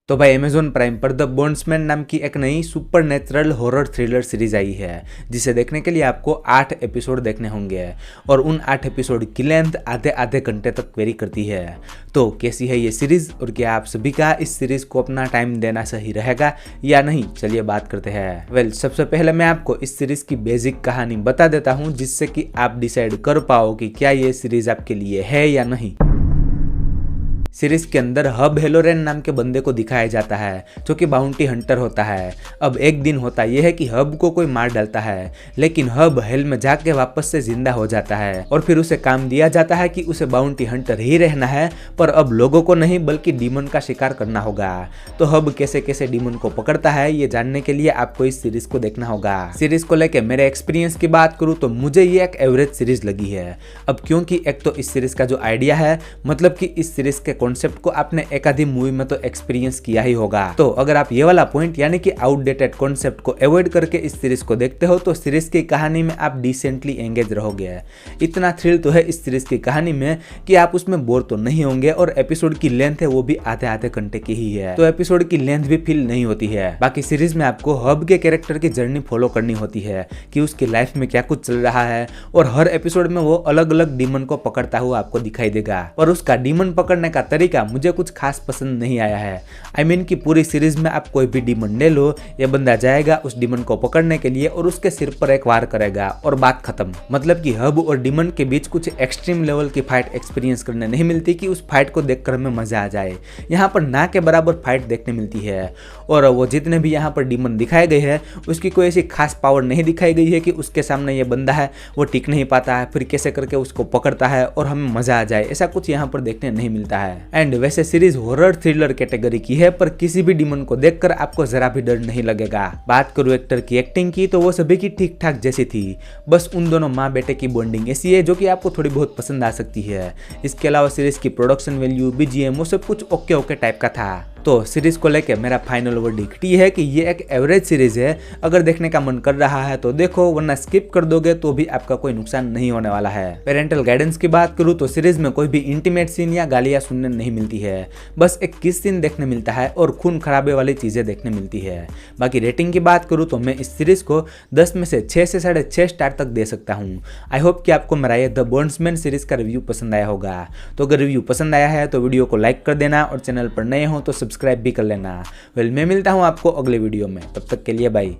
तो भाई Amazon Prime पर द बॉन्ड्समैन नाम की एक नई supernatural horror thriller series आई है, जिसे देखने के लिए आपको 8 एपिसोड देखने होंगे और उन 8 एपिसोड की लेंथ आधे आधे घंटे तक वेरी करती है। तो कैसी है ये सीरीज और क्या आप सभी का इस सीरीज को अपना टाइम देना सही रहेगा या नहीं, चलिए बात करते हैं। सबसे पहले मैं आपको इस सीरीज की बेसिक कहानी बता देता हूँ, जिससे कि आप डिसाइड कर पाओ कि क्या ये सीरीज आपके लिए है या नहीं। सीरीज के अंदर हब हेलोरेन नाम के बंदे को दिखाया जाता है, जो कि बाउंटी हंटर होता है। अब एक दिन होता यह है कि हब को कोई मार डालता है, लेकिन हब हेल में जाके वापस से जिंदा हो जाता है और फिर उसे काम दिया जाता है कि उसे बाउंटी हंटर ही रहना है, पर अब लोगों को नहीं बल्कि डीमन का शिकार करना होगा। तो हब कैसे कैसे डीमन को पकड़ता है, ये जानने के लिए आपको इस सीरीज को देखना होगा। सीरीज को लेकर मेरे एक्सपीरियंस की बात करूँ तो मुझे ये एक एवरेज सीरीज लगी है। अब क्योंकि एक तो इस सीरीज का जो आइडिया है, मतलब कि इस सीरीज के कॉन्सेप्ट को आपने एक आधी मूवी में तो एक्सपीरियंस किया ही होगा। तो अगर आप ये वाला पॉइंट यानी कि आउटडेटेड कॉन्सेप्ट को अवॉइड करके इस सीरीज को देखते हो तो सीरीज की कहानी में आप डिसेंटली एंगेज रहोगे। इतना थ्रिल तो है इस सीरीज की कहानी में कि आप उसमें बोर तो नहीं होंगे, और एपिसोड की लेंथ है वो भी आधे आधे घंटे की ही है, तो एपिसोड की लेंथ भी फील नहीं होती है। बाकी सीरीज में आपको हब के कैरेक्टर की जर्नी फॉलो करनी होती है कि उसकी लाइफ में क्या कुछ चल रहा है, और हर एपिसोड में वो अलग अलग डीमन को पकड़ता हुआ आपको दिखाई देगा। और उसका डीमन पकड़ने का तरीका मुझे कुछ खास पसंद नहीं आया है। I mean कि पूरी सीरीज में आप कोई भी डीमन ले लो, ये बंदा जाएगा उस डीमन को पकड़ने के लिए और उसके सिर पर एक वार करेगा और बात खत्म। मतलब कि हब और डीमन के बीच कुछ एक्सट्रीम लेवल की फाइट एक्सपीरियंस करने नहीं मिलती कि उस फाइट को देखकर हमें मजा आ जाए। यहाँ पर ना के बराबर फाइट देखने मिलती है, और वो जितने भी यहाँ पर डीमन दिखाए गए हैं उसकी कोई ऐसी खास पावर नहीं दिखाई गई है कि उसके सामने ये बंदा है वो टिक नहीं पाता है, फिर कैसे करके उसको पकड़ता है और हमें मजा आ जाए, ऐसा कुछ यहाँ पर देखने नहीं मिलता है। एंड वैसे सीरीज हॉरर थ्रिलर कैटेगरी की है, पर किसी भी डीमन को देखकर आपको जरा भी डर नहीं लगेगा। बात करूं एक्टर की एक्टिंग की तो वो सभी की ठीक ठाक जैसी थी, बस उन दोनों माँ बेटे की बॉन्डिंग ऐसी है जो कि आपको थोड़ी बहुत पसंद आ सकती है। इसके अलावा सीरीज की प्रोडक्शन वैल्यू, बीजीएम वो सब कुछ ओके ओके टाइप का था। तो सीरीज को लेकर मेरा फाइनल वर्डिक्ट ये है कि ये एक एवरेज सीरीज है। अगर देखने का मन कर रहा है तो देखो, वरना स्किप कर दोगे तो भी आपका कोई नुकसान नहीं होने वाला है। पेरेंटल गाइडेंस की बात करूँ तो सीरीज में कोई भी इंटीमेट सीन या गालियां सुनने नहीं मिलती है, बस एक किस सीन देखने मिलता है और खून खराबे वाली चीजें देखने मिलती है। बाकी रेटिंग की बात करूँ तो मैं इस सीरीज को 10 में से 6 से 6.5 स्टार तक दे सकता हूँ। आई होप कि आपको मेरा ये द बॉन्ड्समैन सीरीज का रिव्यू पसंद आया होगा। तो अगर रिव्यू पसंद आया है तो वीडियो को लाइक कर देना, और चैनल पर नए हो तो सब्सक्राइब भी कर लेना। मैं मिलता हूँ आपको अगले वीडियो में, तब तक के लिए बाय।